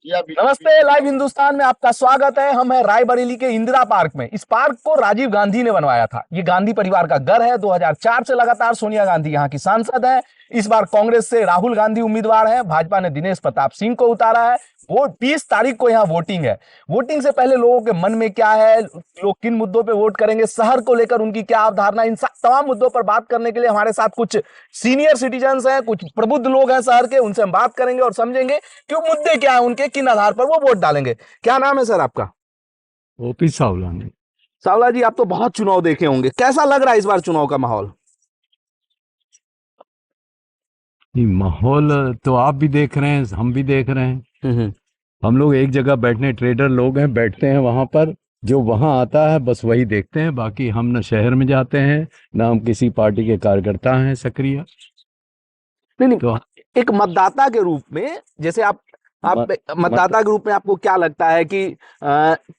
नमस्ते, लाइव हिंदुस्तान में आपका स्वागत है। हम हैं रायबरेली के इंदिरा पार्क में। इस पार्क को राजीव गांधी ने बनवाया था। ये गांधी परिवार का घर है। 2004 से लगातार सोनिया गांधी यहाँ की सांसद है। इस बार कांग्रेस से राहुल गांधी उम्मीदवार है। भाजपा ने दिनेश प्रताप सिंह को उतारा है। वोट 20 तारीख को यहाँ वोटिंग है। वोटिंग से पहले लोगों के मन में क्या है, लोग किन मुद्दों पे वोट करेंगे, शहर को लेकर उनकी क्या अवधारणा, इन तमाम मुद्दों पर बात करने के लिए हमारे साथ कुछ सीनियर सिटीजन्स हैं, कुछ प्रबुद्ध लोग हैं शहर के। उनसे हम बात करेंगे और समझेंगे कि वो मुद्दे क्या है उनके, किन आधार पर वो वोट डालेंगे। क्या नाम है सर आपका? ओपी सावला ने। सावला जी, आप तो बहुत चुनाव देखे होंगे, कैसा लग रहा है इस बार चुनाव का माहौल? माहौल तो आप भी देख रहे हैं, हम भी देख रहे हैं। हम लोग एक जगह बैठने, ट्रेडर लोग हैं, बैठते हैं वहां पर। जो वहां आता है बस वही देखते हैं। बाकी हम न शहर में जाते हैं, ना हम किसी पार्टी के कार्यकर्ता हैं सक्रिय। नहीं नहीं, तो एक मतदाता के रूप में, जैसे आप मतदाता के रूप में आपको क्या लगता है कि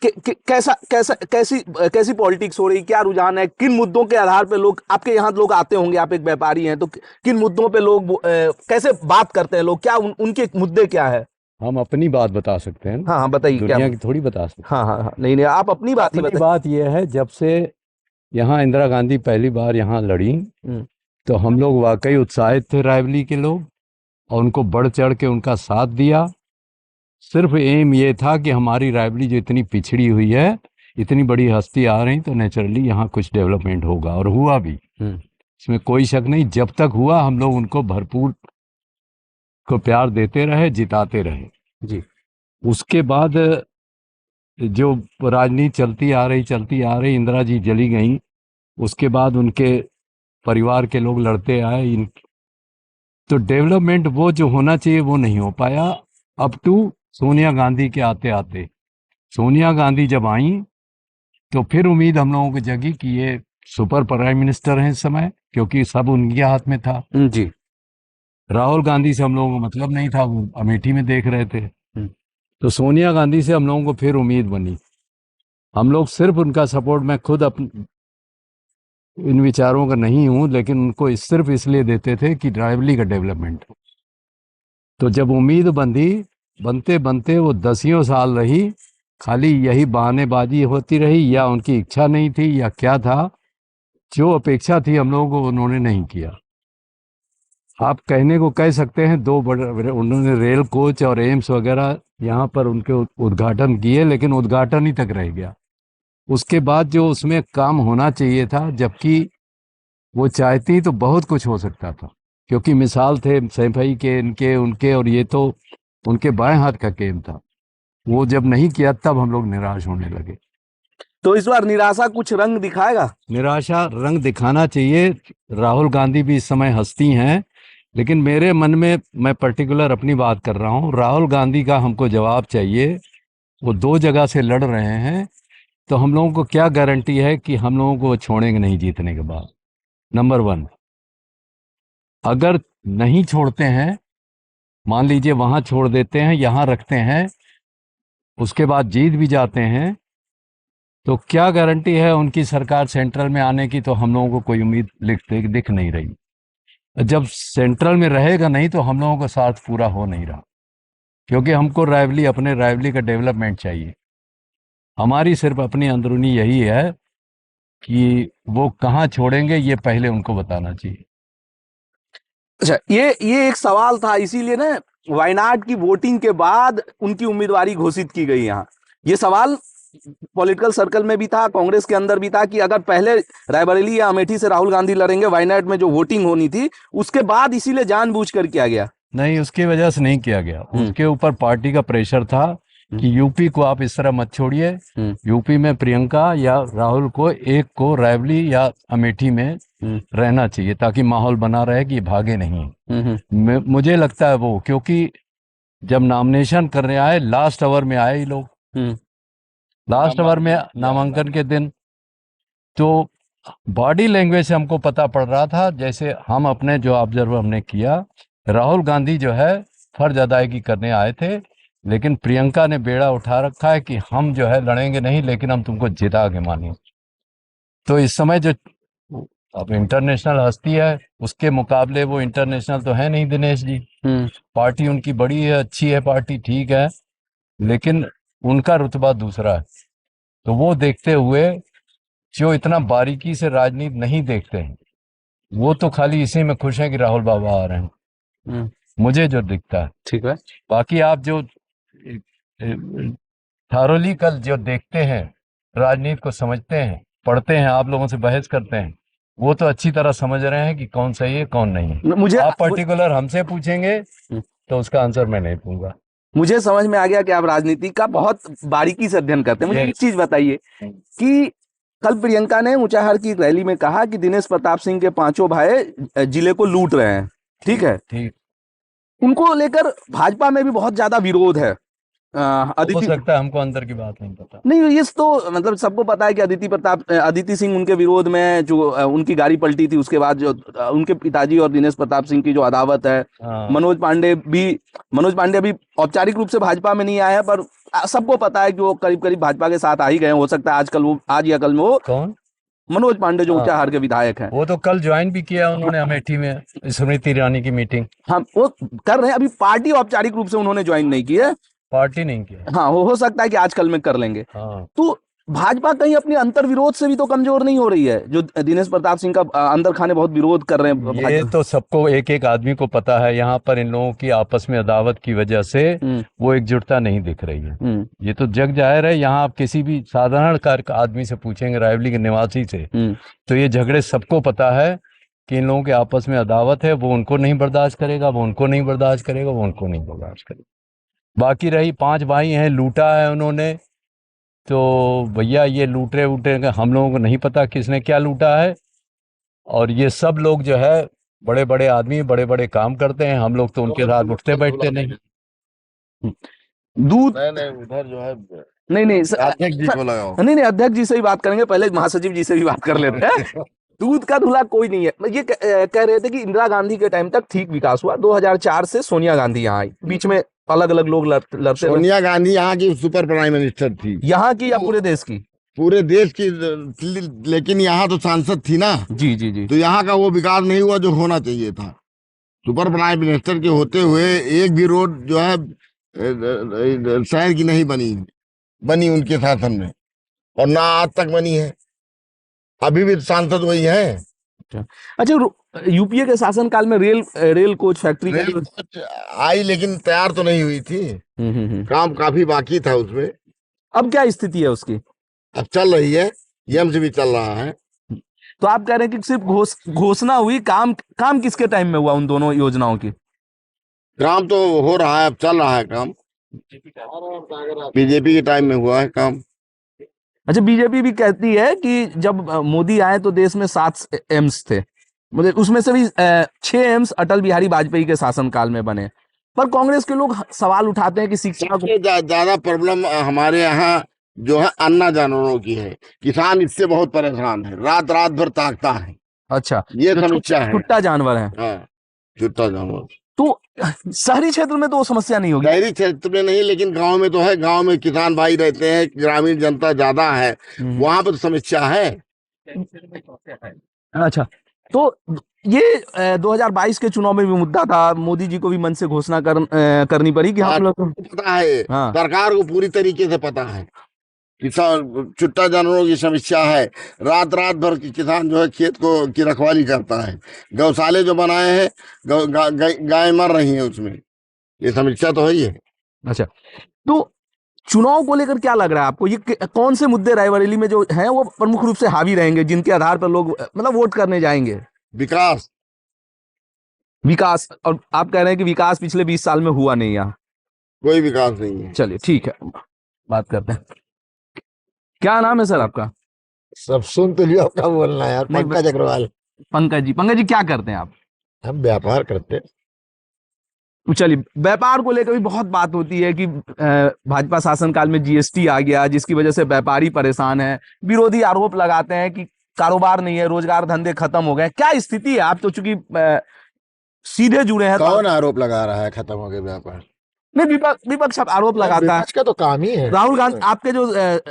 कैसा कैसा कैसी पॉलिटिक्स हो रही, क्या रुझान है, किन मुद्दों के आधार पे लोग आपके यहाँ लोग आते होंगे? आप एक व्यापारी हैं तो किन मुद्दों पे लोग कैसे बात करते हैं लोग, क्या उनके मुद्दे क्या है? हम अपनी बात बता सकते हैं ना, हाँ हाँ, बताइए क्या। दुनिया की थोड़ी बता सकते। हाँ हाँ हाँ, नहीं नहीं, आप अपनी बात ही अपनी बताइए। बात यह है, जब से यहाँ इंदिरा गांधी पहली बार यहाँ लड़ी तो हम लोग वाकई उत्साहित थे, रायबरेली के लोग, और उनको बढ़ चढ़ के उनका साथ दिया। सिर्फ एम ये था कि हमारी रायबरेली जो इतनी पिछड़ी हुई है, इतनी बड़ी हस्ती आ रही, तो नेचुरली यहाँ कुछ डेवलपमेंट होगा, और हुआ भी। इसमें कोई शक नहीं। जब तक हुआ हम लोग उनको भरपूर को प्यार देते रहे, जिताते रहे जी। उसके बाद जो राजनीति चलती आ रही, इंदिरा जी जली गई, उसके बाद उनके परिवार के लोग लड़ते आए। तो डेवलपमेंट वो जो होना चाहिए वो नहीं हो पाया। अप टू सोनिया गांधी के आते आते, सोनिया गांधी जब आई तो फिर उम्मीद हम लोगों को जगी कि ये सुपर प्राइम मिनिस्टर हैं इस समय, क्योंकि सब उनके हाथ में था। जी। राहुल गांधी से हम लोगों को मतलब नहीं था, वो अमेठी में देख रहे थे। तो सोनिया गांधी से हम लोगों को फिर उम्मीद बनी। हम लोग सिर्फ उनका सपोर्ट, मैं खुद इन विचारों का नहीं हूं, लेकिन उनको सिर्फ इसलिए देते थे कि रायबरेली का डेवलपमेंट। तो जब उम्मीद बंधी, बनते बनते वो 10 साल रही, खाली यही बहानेबाजी होती रही, या उनकी इच्छा नहीं थी या क्या था। जो अपेक्षा थी हम लोगों को उन्होंने नहीं किया। आप कहने को कह सकते हैं, दो बड़े उन्होंने रेल कोच और एम्स वगैरह यहाँ पर उनके उद्घाटन किए, लेकिन उद्घाटन ही तक रह गया। उसके बाद जो उसमें काम होना चाहिए था, जबकि वो चाहती तो बहुत कुछ हो सकता था, क्योंकि मिसाल थे सैफई के, इनके उनके, और ये तो उनके बाएं हाथ का गेम था। वो जब नहीं किया तब हम लोग निराश होने लगे। तो इस बार निराशा कुछ रंग दिखाएगा? निराशा रंग दिखाना चाहिए। राहुल गांधी भी इस समय हस्ती हैं, लेकिन मेरे मन में, मैं पर्टिकुलर अपनी बात कर रहा हूँ, राहुल गांधी का हमको जवाब चाहिए। वो 2 जगह से लड़ रहे हैं, तो हम लोगों को क्या गारंटी है कि हम लोगों को वो छोड़ेंगे नहीं जीतने के बाद? नंबर 1, अगर नहीं छोड़ते हैं, मान लीजिए वहां छोड़ देते हैं, यहां रखते हैं, उसके बाद जीत भी जाते हैं, तो क्या गारंटी है उनकी सरकार सेंट्रल में आने की? तो हम लोगों को कोई उम्मीद दिख नहीं रही। जब सेंट्रल में रहेगा नहीं तो हम लोगों का साथ पूरा हो नहीं रहा, क्योंकि हमको रायबरेली, अपने रायबरेली का डेवलपमेंट चाहिए। हमारी सिर्फ अपनी अंदरूनी यही है कि वो कहाँ छोड़ेंगे ये पहले उनको बताना चाहिए। अच्छा, ये एक सवाल था, इसीलिए ना वायनाड की वोटिंग के बाद उनकी उम्मीदवारी घोषित की गई। यहाँ ये सवाल पॉलिटिकल सर्कल में भी था, कांग्रेस के अंदर भी था कि अगर पहले रायबरेली या अमेठी से राहुल गांधी लड़ेंगे, वायनाड में जो वोटिंग होनी थी उसके बाद, इसीलिए जानबूझकर किया गया। नहीं, उसकी वजह से नहीं किया गया। उसके ऊपर पार्टी का प्रेशर था कि यूपी को आप इस तरह मत छोड़िए। यूपी में प्रियंका या राहुल को, एक को रायबरेली या अमेठी में रहना चाहिए, ताकि माहौल बना रहे कि भागे नहीं। मुझे लगता है वो, क्योंकि जब नॉमिनेशन करने आए, लास्ट आवर में आए ये लोग, लास्ट आवर में नामांकन के दिन, तो बॉडी लैंग्वेज से हमको पता पड़ रहा था, जैसे हम अपने जो ऑब्जर्व हमने किया, राहुल गांधी जो है फर्ज अदायगी करने आए थे, लेकिन प्रियंका ने बेड़ा उठा रखा है कि हम जो है लड़ेंगे नहीं, लेकिन हम तुमको जिता के मानेंगे। तो इस समय जो अब इंटरनेशनल हस्ती है, उसके मुकाबले वो इंटरनेशनल तो है नहीं दिनेश जी। पार्टी उनकी बड़ी है, अच्छी है पार्टी, ठीक है, लेकिन उनका रुतबा दूसरा है। तो वो देखते हुए जो इतना बारीकी से राजनीति नहीं देखते हैं, वो तो खाली इसी में खुश हैं कि राहुल बाबा आ रहे हैं, मुझे जो दिखता है। ठीक है। बाकी आप जो थारोली कल जो देखते हैं, राजनीति को समझते हैं, पढ़ते हैं, आप लोगों से बहस करते हैं, वो तो अच्छी तरह समझ रहे हैं कि कौन सही है कौन नहीं है। मुझे आप पर्टिकुलर हमसे पूछेंगे तो उसका आंसर मैं नहीं दूंगा। मुझे समझ में आ गया कि आप राजनीति का बहुत बारीकी से अध्ययन करते हैं। मुझे एक चीज बताइए कि कल प्रियंका ने ऊंचाहार की रैली में कहा कि दिनेश प्रताप सिंह के पांचों भाई जिले को लूट रहे हैं, ठीक है। ठीक, उनको लेकर भाजपा में भी बहुत ज्यादा विरोध है। हो अदिति सकता है हमको अंदर की बात नहीं पता। नहीं, ये तो मतलब सबको पता है कि अदिति सिंह उनके विरोध में जो उनकी गाड़ी पलटी थी, उसके बाद जो उनके पिताजी और दिनेश प्रताप सिंह की जो अदावत है। मनोज पांडे भी औपचारिक रूप से भाजपा में नहीं आया है, पर सबको पता है कि वो करीब करीब भाजपा के साथ आ ही गए। हो सकता है आज या कल में वो कौन? मनोज पांडे जो ऊंचाहार के विधायक हैं, वो तो कल ज्वाइन भी किया उन्होंने अमेठी में स्मृति ईरानी की मीटिंग। हाँ वो कर रहे हैं। अभी पार्टी औपचारिक रूप से उन्होंने ज्वाइन नहीं की है, पार्टी नहीं किया। हाँ हो सकता है कि आजकल में कर लेंगे। हाँ, तो भाजपा कहीं अपने अंतर विरोध से भी तो कमजोर नहीं हो रही है, जो दिनेश प्रताप सिंह का अंदर खाने बहुत विरोध कर रहे हैं ये भाजपा। तो सबको, एक एक आदमी को पता है। यहाँ पर इन लोगों की आपस में अदावत की वजह से वो एकजुटता नहीं दिख रही है। ये तो जग जाहिर है। यहाँ आप किसी भी साधारण कार्य आदमी से पूछेंगे, रायबरेली के निवासी से, तो ये झगड़े सबको पता है कि इन लोगों के आपस में अदावत है। वो उनको नहीं बर्दाश्त करेगा, वो उनको नहीं बर्दाश्त करेगा, वो उनको नहीं बर्दाश्त करेगा। बाकी रही 5 भाई हैं, लूटा है उन्होंने, तो भैया ये लूटे वूटे हम लोगों को नहीं पता किसने क्या लूटा है। और ये सब लोग जो है बड़े बड़े आदमी, बड़े बड़े काम करते हैं, हम लोग तो उनके साथ उठते बैठते नहीं। दूध नहीं उधर जो है नहीं अध्यक्ष जी को लगाओ। नहीं अध्यक्ष जी से ही बात करेंगे, पहले महासचिव जी से भी बात कर लेते हैं। दूध का धुला कोई नहीं है। ये कह रहे थे कि इंदिरा गांधी के टाइम तक ठीक विकास हुआ, 2004 से सोनिया गांधी यहाँ आई, बीच में अलग अलग लोग लड़ते। सोनिया गांधी यहाँ की सुपर प्राइम मिनिस्टर थी, यहाँ की या पूरे देश की? पूरे देश की, लेकिन यहाँ तो सांसद थी ना। जी। तो यहाँ का वो विकास नहीं हुआ जो होना चाहिए था। सुपर प्राइम मिनिस्टर के होते हुए एक भी रोड जो है शहर की नहीं बनी उनके शासन में, और ना आज तक बनी है। अभी भी सांसद वही है। अच्छा, यूपीए के शासनकाल में रेल कोच फैक्ट्री आई, लेकिन तैयार तो नहीं हुई थी। काम काफी बाकी था उसमें। अब क्या स्थिति है उसकी? अब चल रही है, एम्स भी चल रहा है। तो आप कह रहे हैं कि सिर्फ घोषणा हुई, काम किसके टाइम में हुआ उन दोनों योजनाओं की? काम तो हो रहा है, अब चल रहा है काम। बीजेपी के टाइम में हुआ है काम। अच्छा, बीजेपी भी कहती है कि जब मोदी आए तो देश में 7 एम्स थे, मतलब उसमें से भी 6 एम्स अटल बिहारी वाजपेयी के शासनकाल में बने। पर कांग्रेस के लोग सवाल उठाते हैं कि शिक्षा को ज्यादा प्रॉब्लम हमारे यहाँ जो है अन्ना जानवरों की है। किसान इससे बहुत परेशान है, रात रात भर ताकता है। अच्छा, ये समस्या है। छुट्टा जानवर है। हाँ, छुट्टा जानवर। तो शहरी क्षेत्र में तो वो समस्या नहीं होगी? शहरी क्षेत्र में नहीं, लेकिन गांव में तो है। गांव में किसान भाई रहते हैं, ग्रामीण जनता ज्यादा है, वहां पर तो समस्या है। अच्छा, तो ये 2022 के चुनाव में भी मुद्दा था। मोदी जी को भी मन से घोषणा करनी पड़ी कि हम लोग, पता है, हाँ। सरकार को पूरी तरीके से पता है किसान छुट्टा जानवरों की समस्या है। रात रात भर किसान जो है खेत की रखवाली करता है। गौशाले जो बनाए हैं, गाय मर रही हैं उसमें। ये समस्या तो है ही है। अच्छा, तो चुनाव को लेकर क्या लग रहा है आपको? ये कौन से मुद्दे रायबरेली में जो हैं वो प्रमुख रूप से हावी रहेंगे, जिनके आधार पर लोग मतलब वोट करने जाएंगे? विकास। और आप कह रहे हैं कि विकास पिछले 20 साल में हुआ नहीं, यहाँ कोई विकास नहीं है। चलिए ठीक है, बात करते हैं। क्या नाम है सर आपका? सब सुन तो लियो, क्या बोलना है यार। पंकज अग्रवाल। पंकज जी क्या करते हैं आप? हम व्यापार करते हैं। तो चलिए, व्यापार को लेकर भी बहुत बात होती है कि भाजपा शासनकाल में जीएसटी आ गया, जिसकी वजह से व्यापारी परेशान है। विरोधी आरोप लगाते हैं कि कारोबार नहीं है, रोजगार धंधे खत्म हो गए। क्या स्थिति है? आप तो चूंकि सीधे जुड़े हैं। कौन आरोप लगा रहा है खत्म हो गए व्यापार? नहीं, विपक्ष आरोप लगाता है। विपक्ष का तो काम ही है। राहुल गांधी, आपके जो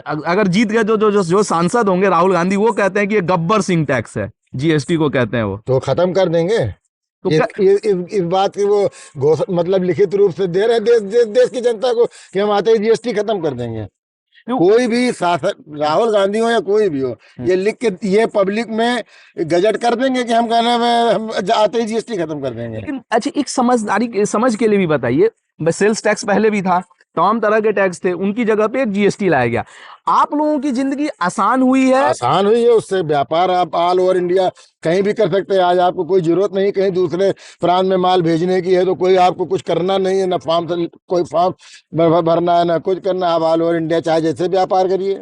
अगर जीत गए जो सांसद होंगे राहुल गांधी, वो कहते हैं कि ये गब्बर सिंह टैक्स है, जीएसटी को कहते हैं वो। तो खत्म कर देंगे। तो इस बात की वो मतलब लिखित रूप से दे रहे हैं देश की जनता को कि हम आते ही जीएसटी खत्म कर देंगे। कोई भी शासक, राहुल गांधी हो या कोई भी हो, ये लिख के ये पब्लिक में गजट कर देंगे कि हम कहने में हम आते ही जीएसटी खत्म कर देंगे। लेकिन अच्छा, एक समझ के लिए भी बताइए, सेल्स टैक्स पहले भी था, तमाम तरह के टैक्स थे, उनकी जगह पे एक जीएसटी लाया गया। आप लोगों की जिंदगी आसान हुई है? आसान हुई है, उससे व्यापार आप ऑल ओवर इंडिया कहीं भी कर सकते हैं। आज आपको कोई जरूरत नहीं कहीं दूसरे प्रांत में माल भेजने की है, तो कोई आपको कुछ करना नहीं है, ना फॉर्म से कोई फॉर्म भरना है, ना कुछ करना। आप ऑल ओवर इंडिया चाहे जैसे व्यापार करिए।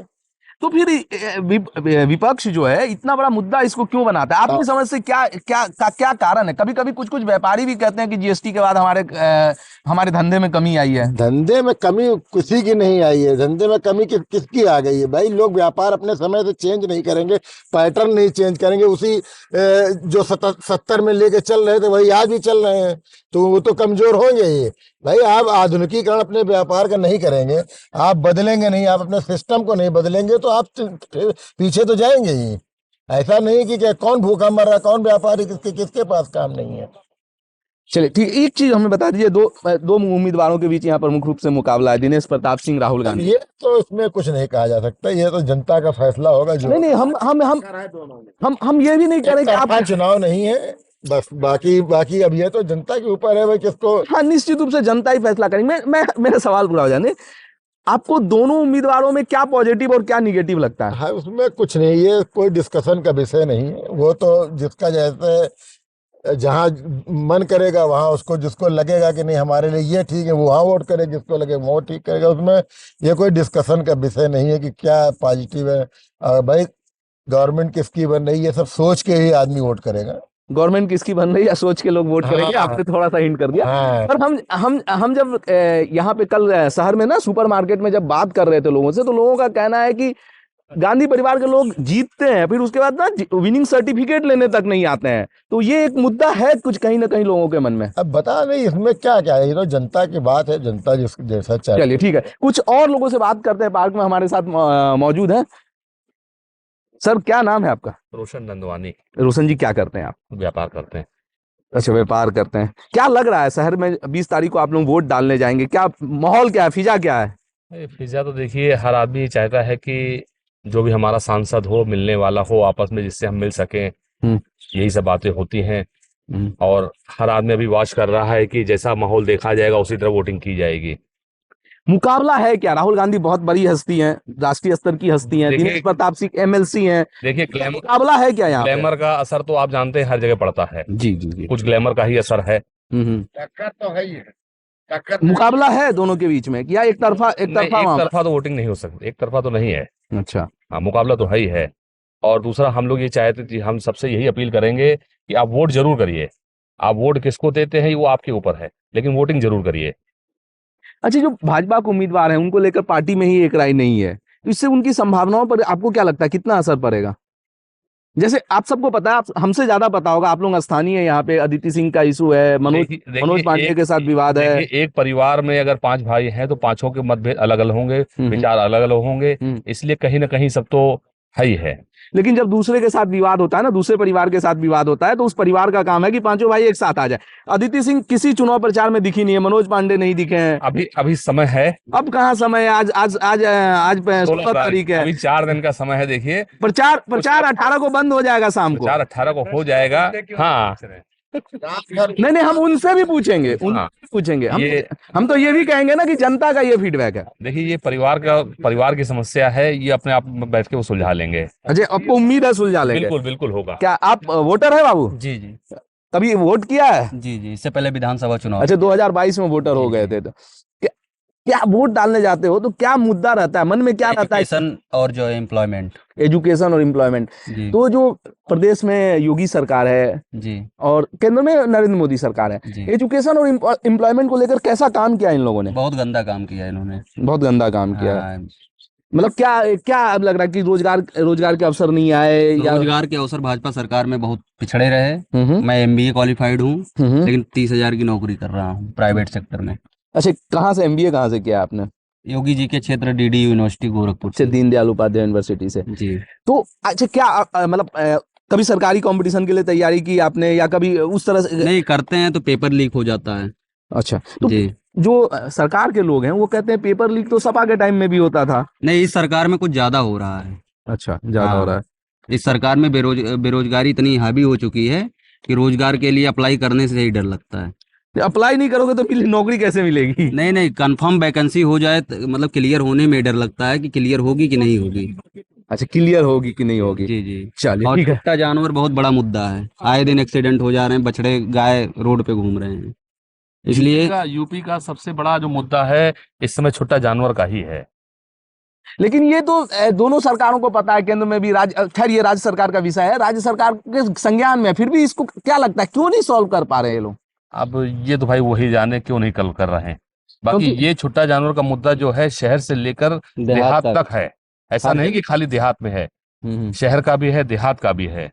तो फिर विपक्ष जो है इतना बड़ा मुद्दा इसको क्यों बनाता है? आपकी समझ से क्या कारण है? कभी कभी कुछ व्यापारी भी कहते हैं कि जीएसटी के बाद हमारे धंधे में कमी आई है। धंधे में कमी किसी की नहीं आई है। धंधे में कमी किसकी आ गई है भाई? लोग व्यापार अपने समय से चेंज नहीं करेंगे, पैटर्न नहीं चेंज करेंगे, उसी जो 70 में लेके चल रहे थे वही आज भी चल रहे हैं, तो वो तो कमजोर होंगे ही भाई। आप आधुनिकीकरण अपने व्यापार का नहीं करेंगे, आप बदलेंगे नहीं, आप अपने सिस्टम को नहीं बदलेंगे, तो आप पीछे तो जाएंगे ही। ऐसा नहीं कि क्या कौन भूखा मर रहा है, कौन व्यापारी किसके पास काम नहीं है। चलिए ठीक, एक चीज हमें बता दीजिए, दो उम्मीदवारों के बीच यहाँ प्रमुख रूप से मुकाबला है, दिनेश प्रताप सिंह, राहुल गांधी। ये तो इसमें कुछ नहीं कहा जा सकता, ये तो जनता का फैसला होगा। जो नहीं, हम ये भी नहीं कह रहे कि आप चुनाव नहीं है, बस बाकी अब ये तो जनता के ऊपर है भाई किसको। हाँ, निश्चित रूप से जनता ही फैसला करेंगे। मैं मेरा सवाल पूरा हो जाने, आपको दोनों उम्मीदवारों में क्या पॉजिटिव और क्या निगेटिव लगता है? हाँ, उसमें कुछ नहीं, ये कोई डिस्कशन का विषय नहीं है। वो तो जिसका जैसे जहाँ मन करेगा वहाँ उसको, जिसको लगेगा कि नहीं हमारे लिए ये ठीक है वो वहाँ वोट करे, जिसको लगे वो ठीक करेगा। उसमें ये कोई डिस्कशन का विषय नहीं है कि क्या पॉजिटिव है। भाई गवर्नमेंट किसकी बन रही है, सब सोच के ही आदमी वोट करेगा। गवर्नमेंट किसकी बन रही है सोच के लोग वोट करेंगे। हाँ, आपने थोड़ा सा हिंट कर दिया। हाँ। पर हम जब यहाँ पे कल शहर में ना सुपरमार्केट में जब बात कर रहे थे लोगों से, तो लोगों का कहना है कि गांधी परिवार के लोग जीतते हैं, फिर उसके बाद ना विनिंग सर्टिफिकेट लेने तक नहीं आते हैं। तो ये एक मुद्दा है कुछ कहीं ना कहीं लोगों के मन में। अब बता नहीं इसमें क्या क्या है, ये तो जनता की बात है, जनता जैसा चाहे। चलिए ठीक है, कुछ और लोगों से बात करते हैं। पार्क में हमारे साथ मौजूद है। सर, क्या नाम है आपका? रोशन नंदवानी। रोशन जी, क्या करते हैं आप? व्यापार करते हैं। अच्छा, व्यापार करते हैं। क्या लग रहा है शहर में 20 तारीख को आप लोग वोट डालने जाएंगे, क्या माहौल, क्या है, फिजा क्या है? फिजा तो देखिए, हर आदमी चाहता है कि जो भी हमारा सांसद हो, मिलने वाला हो आपस में, जिससे हम मिल सकें। यही सब बातें होती हैं और हर आदमी अभी वॉच कर रहा है कि जैसा माहौल देखा जाएगा उसी तरह वोटिंग की जाएगी। मुकाबला है क्या? राहुल गांधी बहुत बड़ी हस्ती हैं, राष्ट्रीय स्तर की हस्ती हैं, दिनेश प्रताप सिंह एमएलसी हैं। देखिए, मुकाबला है क्या यहाँ पे? ग्लैमर का असर तो आप जानते हैं हर जगह पड़ता है। जी जी जी। कुछ ग्लैमर का ही असर है। टक्कर तो है ही है, मुकाबला है दोनों के बीच में, क्या एक तरफा एक तरफा तो वोटिंग नहीं हो सकती, एक तरफा तो नहीं है। अच्छा, हाँ, मुकाबला तो है ही है। और दूसरा, हम लोग ये चाहते थे, हम सबसे यही अपील करेंगे कि आप वोट जरूर करिए। आप वोट किसको देते हैं वो आपके ऊपर है, लेकिन वोटिंग जरूर करिए। अच्छा, जो भाजपा के उम्मीदवार हैं उनको लेकर पार्टी में ही एक राय नहीं है, तो इससे उनकी संभावनाओं पर आपको क्या लगता है, कितना असर पड़ेगा? जैसे आप सबको पता है, आप हमसे ज्यादा पता होगा, आप लोग स्थानीय, यहाँ पे अदिति सिंह का इशू है, मनोज पांडे के साथ विवाद है। एक परिवार में अगर 5 भाई हैं तो 5 के मतभेद अलग अलग होंगे, विचार अलग अलग होंगे, इसलिए कहीं ना कहीं सब तो है ही है। लेकिन जब दूसरे के साथ विवाद होता है ना, दूसरे परिवार के साथ विवाद होता है, तो उस परिवार का काम है कि पांचों भाई एक साथ आ जाए। अदिति सिंह किसी चुनाव प्रचार में दिखी नहीं है, मनोज पांडे नहीं दिखे हैं। अभी समय है। अब कहाँ समय है? आज 16 तारीख है, अभी 4 दिन का समय है। देखिए, प्रचार 18 को बंद हो जाएगा, शाम को 18 को हो जाएगा। हाँ, नहीं, हम उनसे भी पूछेंगे, हम तो ये भी कहेंगे ना कि जनता का ये फीडबैक है। देखिए, ये परिवार की समस्या है, ये अपने आप में बैठ के वो सुलझा लेंगे। अच्छा, आपको उम्मीद है सुलझा लेंगे? बिल्कुल बिल्कुल होगा। क्या आप वोटर है बाबू? जी जी कभी वोट किया है? जी जी, इससे पहले विधानसभा चुनाव। अच्छा, 2022 में वोटर हो गए थे। तो क्या वोट डालने जाते हो तो क्या मुद्दा रहता है मन में, क्या रहता है? एजुकेशन और जो एम्प्लॉयमेंट। एजुकेशन और एम्प्लॉयमेंट। तो जो प्रदेश में योगी सरकार है जी और केंद्र में नरेंद्र मोदी सरकार है, एजुकेशन और एम्प्लॉयमेंट को लेकर कैसा काम किया इन लोगों ने? बहुत गंदा काम किया इन्होंने, बहुत गंदा काम किया। मतलब क्या अब लग रहा है कि रोजगार के अवसर नहीं आए, या रोजगार के अवसर भाजपा सरकार में बहुत पिछड़े रहे। मैं एमबीए क्वालिफाइड हूँ, लेकिन 30,000 की नौकरी कर रहा हूँ प्राइवेट सेक्टर में। अच्छा, कहाँ से एमबीए कहाँ से किया आपने? योगी जी के क्षेत्र डीडी यूनिवर्सिटी गोरखपुर से, दीनदयाल उपाध्याय यूनिवर्सिटी से। जी। तो अच्छा, क्या मतलब कभी सरकारी कंपटीशन के लिए तैयारी की आपने, या कभी उस तरह से? नहीं करते हैं तो पेपर लीक हो जाता है। अच्छा, तो जी जो सरकार के लोग हैं वो कहते हैं पेपर लीक तो सपा के टाइम में भी होता था। नहीं, इस सरकार में कुछ ज्यादा हो रहा है। अच्छा, ज्यादा हो रहा हाँ, है। इस सरकार में बेरोजगारी इतनी हावी हो चुकी है कि रोजगार के लिए अप्लाई करने से ही डर लगता है। अप्लाई नहीं करोगे तो नौकरी कैसे मिलेगी? नहीं नहीं, कंफर्म वैकेंसी हो जाए मतलब क्लियर होने में डर लगता है कि क्लियर होगी कि नहीं होगी। अच्छा, क्लियर होगी कि नहीं होगी। जी जी। चलिए और ठीक है। छोटा जानवर बहुत बड़ा मुद्दा है, आए दिन एक्सीडेंट हो जा रहे हैं, बछड़े गाय रोड पे घूम रहे हैं, इसलिए यूपी का सबसे बड़ा जो मुद्दा है इस समय छोटा जानवर का ही है। लेकिन ये तो दोनों सरकारों को पता है, केंद्र में भी, खैर ये राज्य सरकार का विषय है, राज्य सरकार के संज्ञान में है, फिर भी इसको क्या लगता है क्यों नहीं सॉल्व कर पा रहे ये लोग? अब ये तो भाई वही जाने क्यों नहीं कल कर रहे हैं। बाकी क्योंकि ये छोटा जानवर का मुद्दा जो है शहर से लेकर देहात तक है। ऐसा हाँ। नहीं कि खाली देहात में है, शहर का भी है, देहात का भी है।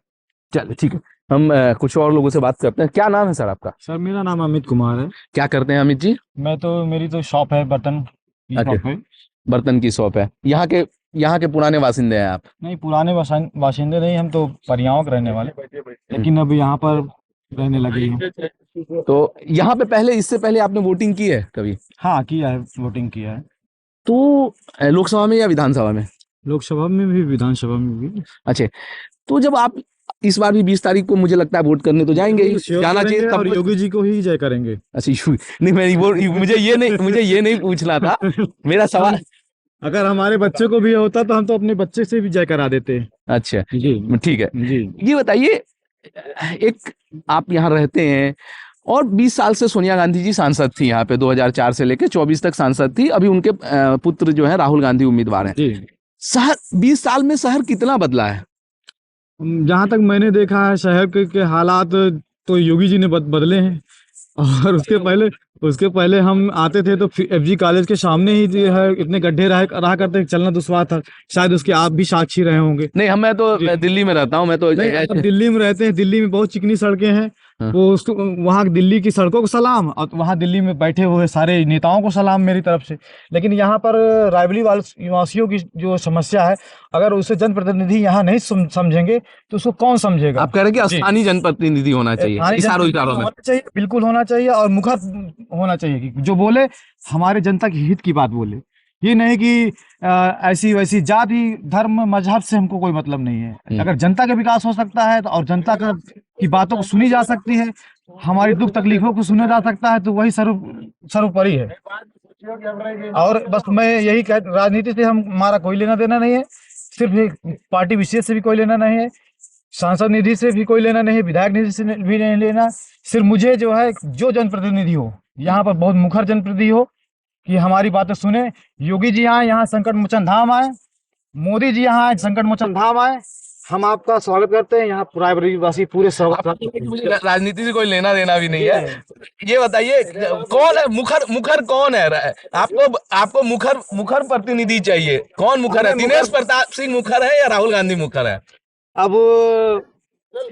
चलिए ठीक है, हम कुछ और लोगों से बात करते हैं। क्या नाम है सर आपका? सर मेरा नाम अमित कुमार है। क्या करते हैं अमित जी? मेरी तो शॉप है, बर्तन की अच्छा। शॉप है। बर्तन की शॉप है। यहाँ के पुराने बासिंदे हैं आप? नहीं, पुराने बाशिंदे नहीं, हम तो परियाओं के रहने वाले, लेकिन अब यहाँ पर रहने लगे हैं। तो यहाँ पे पहले, इससे पहले आपने वोटिंग की है कभी? हाँ किया है, वोटिंग किया है। तो लोकसभा में या विधानसभा में? लोकसभा में भी, विधानसभा में भी। अच्छा, तो जब आप इस बार भी 20 तारीख को मुझे लगता है वोट करने तो जाएंगे ही, जाना चाहिए और तब। योगी जी को ही जय करेंगे। अच्छा, नहीं मैं मुझे ये नहीं पूछना था। मेरा सवाल, अगर हमारे बच्चे को भी होता तो हम तो अपने बच्चे से भी जय करा देते। अच्छा जी ठीक है। जी। ये बताइए, एक आप यहाँ रहते हैं और 20 साल से सोनिया गांधी जी सांसद थी यहाँ पे, 2004 से लेकर 24 तक सांसद थी। अभी उनके पुत्र जो है राहुल गांधी उम्मीदवार हैं। जी, शहर 20 साल में शहर कितना बदला है? जहाँ तक मैंने देखा है शहर के हालात तो योगी जी ने बदले हैं। और उसके पहले हम आते थे तो FG कॉलेज के सामने ही जो है इतने गड्ढे रहा करते, चलना दुश्वार था। शायद उसके आप भी साक्षी रहे होंगे। नहीं, मैं तो दिल्ली में रहता हूँ, मैं तो नहीं, दिल्ली में रहते हैं, दिल्ली में बहुत चिकनी सड़कें हैं। हाँ। वो उसको वहाँ दिल्ली की सड़कों को सलाम, और वहाँ दिल्ली में बैठे हुए सारे नेताओं को सलाम मेरी तरफ से। लेकिन यहाँ पर रायबरेली निवासियों की जो समस्या है, अगर उसे जनप्रतिनिधि यहाँ नहीं समझेंगे तो उसको कौन समझेगा? आप कह रहे हैं कि स्थानीय जनप्रतिनिधि होना चाहिए इशारों में? होना चाहिए, बिल्कुल होना चाहिए, और मुखर होना चाहिए कि जो बोले हमारे जनता के हित की बात बोले। ये नहीं कि ऐसी वैसी जाति धर्म मजहब से हमको कोई मतलब नहीं है। अगर जनता का विकास हो सकता है तो, और जनता की बातों को सुनी जा सकती है, हमारी दुख तकलीफों को सुना जा सकता है, तो वही सर्वोपरि है। और बस मैं यही राजनीति से हमारा कोई लेना देना नहीं है, सिर्फ एक पार्टी विशेष से भी कोई लेना नहीं है, सांसद निधि से भी कोई लेना नहीं है, विधायक निधि से भी नहीं लेना। सिर्फ मुझे जो है, जो जनप्रतिनिधि हो यहाँ पर, बहुत मुखर जनप्रतिनिधि हो कि हमारी बातें सुने। योगी जी आए यहाँ संकट मोचन धाम आए, मोदी जी यहाँ आए संकट मोचन धाम आए, हम आपका स्वागत करते हैं। यहाँ रायबरेली वासी पूरे मुझे राजनीति से कोई लेना देना भी नहीं है। ये बताइए, कौन है मुखर कौन है? आपको मुखर प्रतिनिधि चाहिए। कौन मुखर है? दिनेश प्रताप सिंह मुखर है या राहुल गांधी मुखर है? अब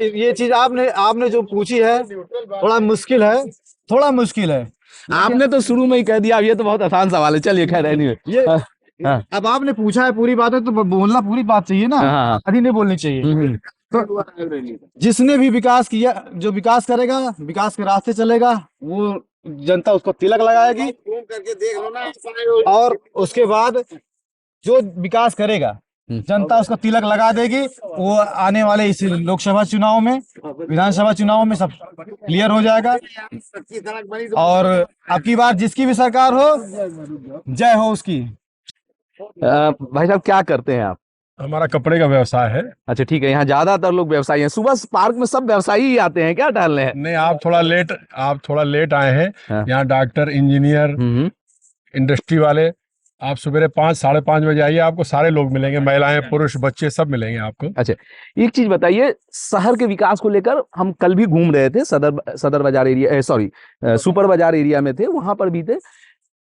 ये चीज आपने जो पूछी है, थोड़ा मुश्किल है। आपने तो शुरू में ही कह दिया, अब ये तो बहुत आसान सवाल है। चलिए खैर, एनीवे ये अब आपने पूछा है पूरी बात है तो बोलना पूरी बात चाहिए ना, आधी नहीं बोलनी चाहिए। तो जिसने भी विकास किया, जो विकास करेगा, विकास के रास्ते चलेगा, वो जनता उसको तिलक लगाएगी। और उसके बाद जो विकास करेगा जनता उसको तिलक लगा देगी। वो आने वाले इस लोकसभा चुनाव में, विधानसभा चुनाव में सब क्लियर हो जाएगा। और अब की बार जिसकी भी सरकार हो, जय हो उसकी। भाई साहब, क्या करते हैं आप? हमारा कपड़े का व्यवसाय है। अच्छा ठीक है, यहाँ ज्यादातर लोग व्यवसायी हैं। सुबह पार्क में सब व्यवसायी ही आते हैं क्या टहलने? नहीं, आप थोड़ा लेट आए हैं। हाँ। यहाँ डॉक्टर, इंजीनियर, इंडस्ट्री वाले, आप सवेरे 5 साढ़े 5 बजे आइए, आपको सारे लोग मिलेंगे, महिलाएं, पुरुष, बच्चे सब मिलेंगे आपको। अच्छा, एक चीज बताइए, शहर के विकास को लेकर हम कल भी घूम रहे थे, सदर बाजार एरिया, सुपर बाजार एरिया में थे, वहां पर भी थे।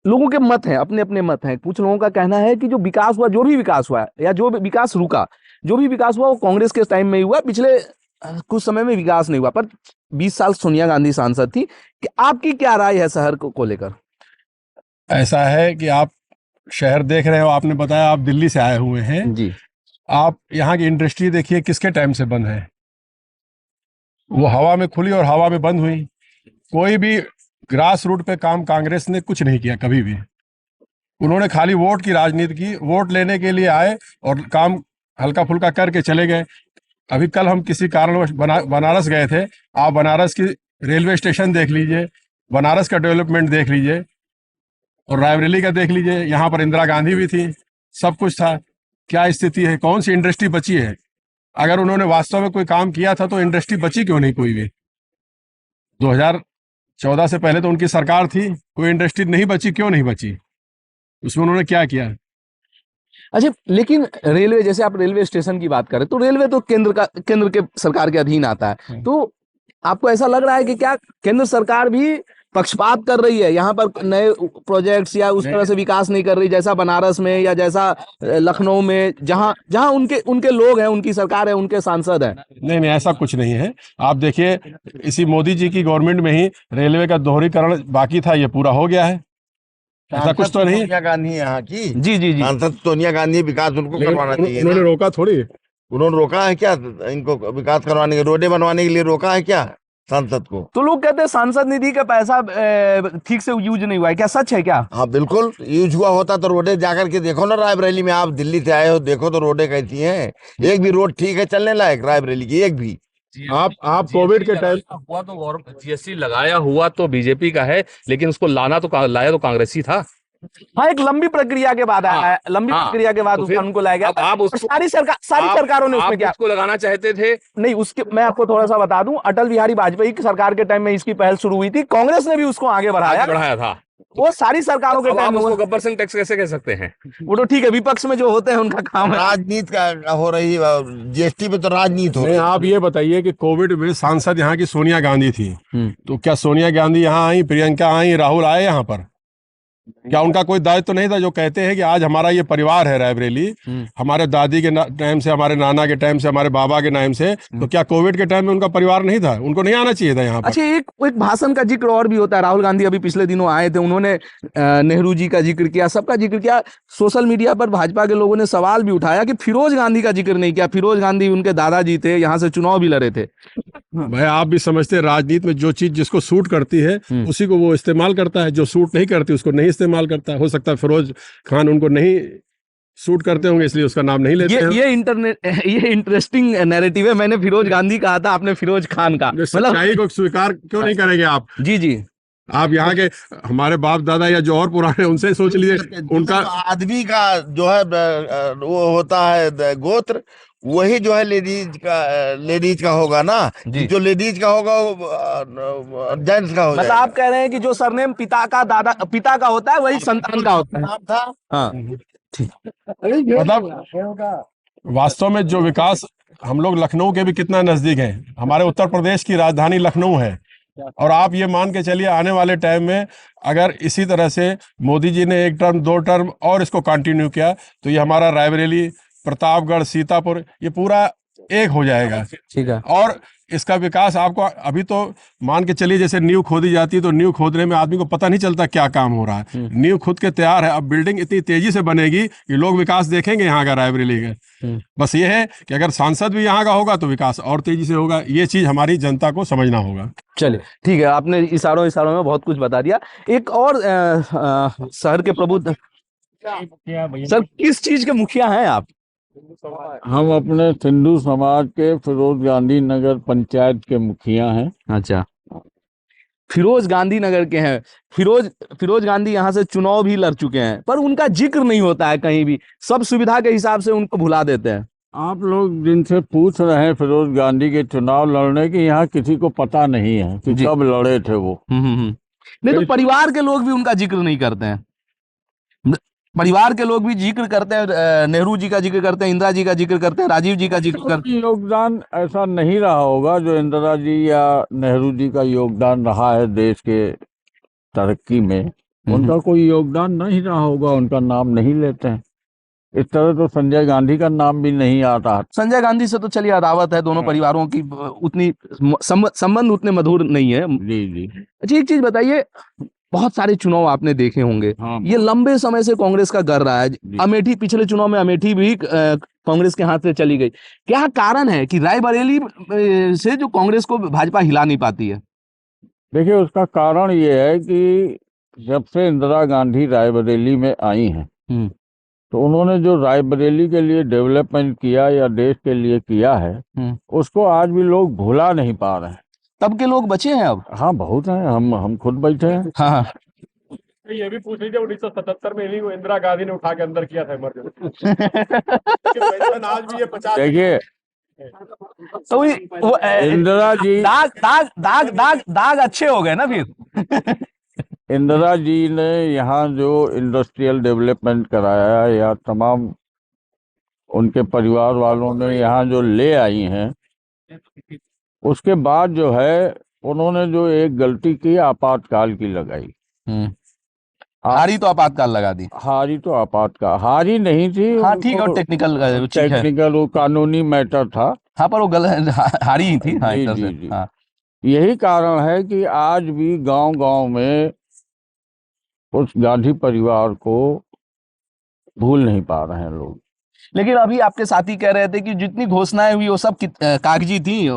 लोगों के मत हैं, अपने अपने मत हैं। कुछ लोगों का कहना है कि जो विकास हुआ, जो भी विकास हुआ या जो भी विकास रुका, जो भी विकास हुआ वो कांग्रेस के टाइम में ही हुआ, पिछले कुछ समय में विकास नहीं हुआ। पर 20 साल सोनिया गांधी सांसद थी। कि आपकी क्या राय है शहर को लेकर? ऐसा है कि आप शहर देख रहे हो, आपने बताया आप दिल्ली से आए हुए हैं जी। आप यहाँ की इंडस्ट्री देखिए किसके टाइम से बंद है। वो हवा में खुली और हवा में बंद हुई। कोई भी ग्रास रूट पे काम कांग्रेस ने कुछ नहीं किया कभी भी। उन्होंने खाली वोट की राजनीति की, वोट लेने के लिए आए और काम हल्का फुल्का करके चले गए। अभी कल हम किसी कारणवश बनारस गए थे। आप बनारस की रेलवे स्टेशन देख लीजिए, बनारस का डेवलपमेंट देख लीजिए और रायबरेली का देख लीजिए। यहाँ पर इंदिरा गांधी भी थी, सब कुछ था। क्या स्थिति है? कौन सी इंडस्ट्री बची है? अगर उन्होंने वास्तव में कोई काम किया था तो इंडस्ट्री बची क्यों नहीं कोई भी? 2014 से पहले तो उनकी सरकार थी, कोई इंडस्ट्री नहीं बची, क्यों नहीं बची? उसमें उन्होंने क्या किया? अच्छा, लेकिन रेलवे, जैसे आप रेलवे स्टेशन की बात करें तो रेलवे तो केंद्र के सरकार के अधीन आता है, तो आपको ऐसा लग रहा है कि क्या केंद्र सरकार भी पक्षपात कर रही है, यहाँ पर नए प्रोजेक्ट्स या उस तरह से विकास नहीं कर रही, जैसा बनारस में या जैसा लखनऊ में, जहाँ जहाँ उनके लोग हैं, उनकी सरकार है, उनके सांसद हैं? नहीं, ऐसा कुछ नहीं है। आप देखिए, इसी मोदी जी की गवर्नमेंट में ही रेलवे का दोहरीकरण बाकी था, ये पूरा हो गया है। ऐसा कुछ तो नहीं। सोनिया गांधी यहाँ की, जी, सांसद सोनिया गांधी, विकास उनको करवाना चाहिए। उन्होंने रोका थोड़ी। उन्होंने रोका है क्या इनको विकास करवाने के, रोडे बनवाने के लिए रोका है क्या सांसद को? तो लोग कहते हैं सांसद निधि का पैसा ठीक से यूज नहीं हुआ है, क्या सच है क्या? हाँ बिल्कुल, यूज हुआ होता तो रोडे जाकर के देखो ना। रायबरेली में आप दिल्ली से आए हो, देखो तो रोडे कैसी हैं। एक भी रोड ठीक है चलने लायक रायबरेली की? एक भी? आप कोविड के टाइम हुआ तो जीएसटी लगाया हुआ तो बीजेपी का है, लेकिन उसको लाया तो कांग्रेसी था। हाँ, एक लंबी प्रक्रिया के बाद आया, लंबी प्रक्रिया के बाद उसका उनको लाया गया। आप उसको सारी सरकारों ने उसमें क्या उसको लगाना चाहते थे? नहीं, उसके मैं आपको थोड़ा सा बता दूं, अटल बिहारी वाजपेयी की सरकार के टाइम में इसकी पहल शुरू हुई थी, कांग्रेस ने भी उसको आगे बढ़ाया था। वो सारी सरकारों के टाइम में। उसको गब्बर सिंह टैक्स कैसे कह सकते हैं? वो तो ठीक है, विपक्ष में जो होते हैं उनका काम है। राजनीति का हो रही है, जीएसटी पे तो राजनीति हो रही है। आप ये बताइए कि कोविड में सांसद यहाँ की सोनिया गांधी थी, तो क्या सोनिया गांधी यहाँ आई, प्रियंका आई, राहुल आए यहाँ पर? क्या उनका कोई दायित्व तो नहीं था? जो कहते हैं कि आज हमारा ये परिवार है रायबरेली, हमारे दादी के टाइम से, हमारे नाना के टाइम से, हमारे बाबा के टाइम से, तो क्या कोविड के टाइम में उनका परिवार नहीं था? उनको नहीं आना चाहिए था यहाँ पर? अच्छा, एक भाषण का जिक्र और भी होता है। राहुल गांधी अभी पिछले दिनों आए थे, उन्होंने नेहरू जी का जिक्र किया, सबका जिक्र किया। सोशल मीडिया पर भाजपा के लोगों ने सवाल भी उठाया कि फिरोज गांधी का जिक्र नहीं किया। फिरोज गांधी उनके दादाजी थे, यहाँ से चुनाव भी लड़े थे। भाई, आप भी समझते हैं राजनीति में जो चीज जिसको सूट करती है उसी को वो इस्तेमाल करता है, जो सूट नहीं करती उसको नहीं इस्तेमाल करता। हो सकता है फिरोज खान उनको नहीं सूट करते होंगे, इसलिए उसका नाम नहीं लेते हैं। ये इंटरेस्टिंग नैरेटिव है। मैंने फिरोज गांधी कहा था, आपने फिरोज खान का। सच्चाई को स्वीकार क्यों नहीं करेंगे आप? जी, आप यहाँ के हमारे बाप दादा या जो और पुराने, उनसे सोच लीजिए। उनका आदमी का जो है वो होता है गोत्र, वही जो है लेडीज का होगा ना। जो लेडीज का होगा वो जेंट्स का हो मतलब जाएगा। आप कह रहे हैं कि जो सरनेम पिता का होता है वही संतान का होता है। था। हाँ, मतलब वास्तव में जो विकास, हम लोग लखनऊ के भी कितना नजदीक है, हमारे उत्तर प्रदेश की राजधानी लखनऊ है। और आप ये मान के चलिए, आने वाले टाइम में अगर इसी तरह से मोदी जी ने 1 टर्म 2 टर्म और इसको कंटिन्यू किया तो ये हमारा रायबरेली, प्रतापगढ़, सीतापुर, ये पूरा एक हो जाएगा। ठीक है। और इसका विकास आपको अभी तो मान के चलिए, जैसे नींव खोदी जाती है तो नींव खोदने में आदमी को पता नहीं चलता क्या काम हो रहा है। नींव खुद के तैयार है, अब बिल्डिंग इतनी तेजी से बनेगी कि लोग विकास देखेंगे यहाँ का, रायबरेली का। बस ये है कि अगर सांसद भी यहाँ का होगा तो विकास और तेजी से होगा। ये चीज हमारी जनता को समझना होगा। चलिए, ठीक है, आपने इशारों में बहुत कुछ बता दिया। एक और शहर के प्रबुद्ध सर, किस चीज के मुखिया हैं आप? हम अपने सिंधु समाज के फिरोज गांधी नगर पंचायत के मुखिया हैं। अच्छा, फिरोज गांधी नगर के हैं। फिरोज गांधी यहाँ से चुनाव भी लड़ चुके हैं, पर उनका जिक्र नहीं होता है कहीं भी। सब सुविधा के हिसाब से उनको भुला देते हैं। आप लोग जिनसे पूछ रहे हैं फिरोज गांधी के चुनाव लड़ने की, यहाँ किसी को पता नहीं है कि कब लड़े थे वो। नहीं तो परिवार के लोग भी उनका जिक्र नहीं करते हैं। परिवार के लोग भी जिक्र करते हैं, नेहरू जी का जिक्र करते हैं, इंदिरा जी का जिक्र करते हैं, राजीव जी का जिक्र करते हैं। योगदान ऐसा नहीं रहा होगा जो इंदिरा जी या नेहरू जी का योगदान रहा है देश के तरक्की में। उनका कोई योगदान नहीं रहा होगा, उनका नाम नहीं लेते हैं। इस तरह तो संजय गांधी का नाम भी नहीं आता। संजय गांधी से तो चलिए अदावत है, दोनों परिवारों की उतनी संबंध उतने मधुर नहीं है। जी। अच्छा, एक चीज बताइए, बहुत सारे चुनाव आपने देखे होंगे, हाँ, ये लंबे समय से कांग्रेस का कर रहा है। अमेठी, पिछले चुनाव में अमेठी भी कांग्रेस के हाथ से चली गई। क्या कारण है कि रायबरेली से जो कांग्रेस को भाजपा हिला नहीं पाती है? देखिए, उसका कारण ये है कि जब से इंदिरा गांधी रायबरेली में आई हैं, तो उन्होंने जो रायबरेली के लिए डेवलपमेंट किया या देश के लिए किया है, उसको आज भी लोग भुला नहीं पा रहे हैं। तब के लोग बचे हैं अब? हाँ, बहुत हैं, हम खुद बैठे हैं। हाँ, ये भी पूछ लीजिए 1977 में ही वो इंदिरा गांधी ने उठा के अंदर किया था इमरजेंसी। आज भी ये 50। देखिए, तो वो इंदिरा जी दाग दाग दाग दाग दाग अच्छे हो गए ना फिर। इंदिरा जी ने यहाँ जो इंडस्ट्रियल डेवलपमेंट कराया या तमाम उनके परिवार वालों ने यहाँ जो ले आई हैं, उसके बाद जो है उन्होंने जो एक गलती की, आपातकाल की लगाई। हारी तो आपातकाल लगा दी। हारी तो आपातकाल हारी नहीं थी। हाँ ठीक है, और टेक्निकल वो कानूनी मैटर था। हाँ, पर वो हारी ही थी। हाँ, एक तरह से। जी। हाँ, यही कारण है कि आज भी गांव-गांव में उस गांधी परिवार को भूल नहीं पा रहे हैं लोग। लेकिन अभी आपके साथी कह रहे थे कि जितनी घोषणाएं हुई वो सब कागजी थी,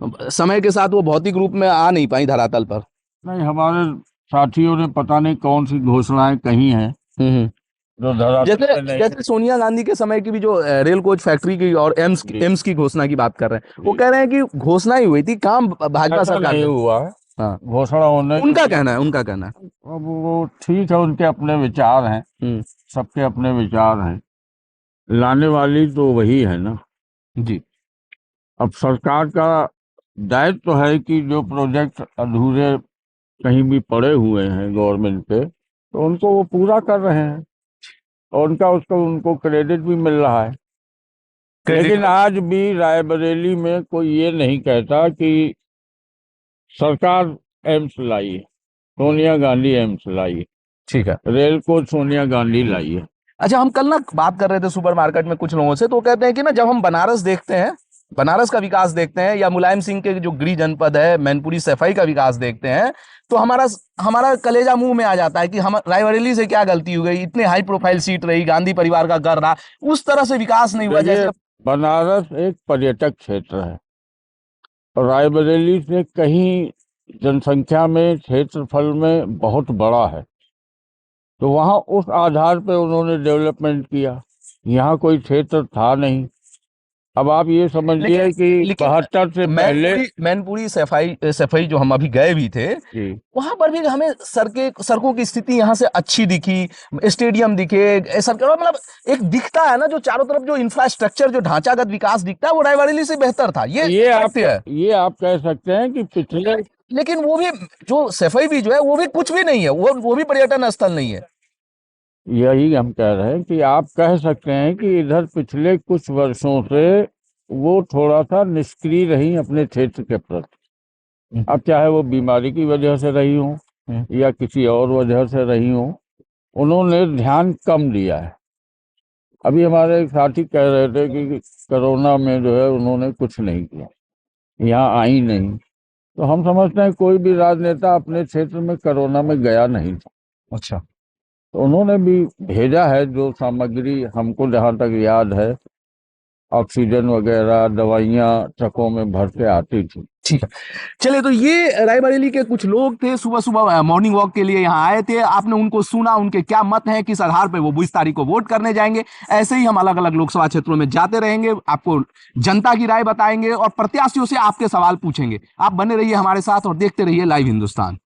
समय के साथ वो भौतिक रूप में आ नहीं पाई धरातल पर। नहीं, हमारे साथियों ने पता नहीं कौन सी घोषणाएं कही हैं जो धरातल पे नहीं। जैसे सोनिया गांधी के समय की भी जो रेल कोच फैक्ट्री की और एम्स की घोषणा की बात कर रहे हैं, वो कह रहे हैं कि घोषणा ही हुई थी, काम भाजपा सरकार नहीं ने। हुआ है। हाँ, घोषणा होने उनका कहना है। अब वो ठीक है, उनके अपने विचार हैं, सबके अपने विचार हैं। लाने वाली तो वही है ना जी। अब सरकार का दायित्व तो है कि जो प्रोजेक्ट अधूरे कहीं भी पड़े हुए हैं गवर्नमेंट पे, तो उनको वो पूरा कर रहे हैं और उनको क्रेडिट भी मिल रहा है। लेकिन आज भी रायबरेली में कोई ये नहीं कहता कि सरकार एम्स लाई है, सोनिया गांधी एम्स लाई है। ठीक है, रेल को सोनिया गांधी लाई है। अच्छा, हम कल ना बात कर रहे थे सुपरमार्केट में कुछ लोगों से, तो कहते हैं कि ना जब हम बनारस देखते हैं, बनारस का विकास देखते हैं, या मुलायम सिंह के जो गृह जनपद है मैनपुरी सफाई का विकास देखते हैं, तो हमारा कलेजा मुंह में आ जाता है कि हम रायबरेली से क्या गलती हो गई, इतने हाई प्रोफाइल सीट रही, गांधी परिवार का घर रहा, उस तरह से विकास नहीं हुआ जैसे। बनारस एक पर्यटक क्षेत्र है और रायबरेली से कहीं जनसंख्या में, क्षेत्रफल में बहुत बड़ा है, तो वहां उस आधार पे उन्होंने डेवलपमेंट किया। यहाँ कोई क्षेत्र था नहीं। अब आप ये समझिए कि 72 से पहले मैनपुरी सफाई जो हम अभी गए भी थे, वहां पर भी हमें सड़कों की स्थिति यहाँ से अच्छी दिखी, स्टेडियम दिखे, सरकार मतलब एक दिखता है ना, जो चारों तरफ जो इंफ्रास्ट्रक्चर, जो ढांचागत विकास दिखता है, वो रायबरेली से बेहतर था। ये आप कह सकते हैं कि पिछले, लेकिन वो भी जो सफाई भी जो है वो भी कुछ भी नहीं है, वो भी पर्यटन स्थल नहीं है। यही हम कह रहे हैं कि आप कह सकते हैं कि इधर पिछले कुछ वर्षों से वो थोड़ा सा निष्क्रिय रही अपने क्षेत्र के प्रति। अब चाहे वो बीमारी की वजह से रही हो या किसी और वजह से रही हो, उन्होंने ध्यान कम दिया है। अभी हमारे एक साथी कह रहे थे कि कोरोना में जो है उन्होंने कुछ नहीं किया, यहाँ आई नहीं। तो हम समझते हैं कोई भी राजनेता अपने क्षेत्र में कोरोना में गया नहीं था। अच्छा, तो उन्होंने भी भेजा है जो सामग्री, हमको जहाँ तक याद है, ऑक्सीजन वगैरह, दवाइयाँ ट्रकों में भर के आती थी। ठीक है, चलिए, तो ये रायबरेली के कुछ लोग थे, सुबह सुबह मॉर्निंग वॉक के लिए यहाँ आए थे। आपने उनको सुना, उनके क्या मत हैं, किस आधार पे वो 20 तारीख को वोट करने जाएंगे। ऐसे ही हम अलग अलग लोकसभा क्षेत्रों में जाते रहेंगे, आपको जनता की राय बताएंगे और प्रत्याशियों से आपके सवाल पूछेंगे। आप बने रहिए हमारे साथ और देखते रहिए लाइव हिंदुस्तान।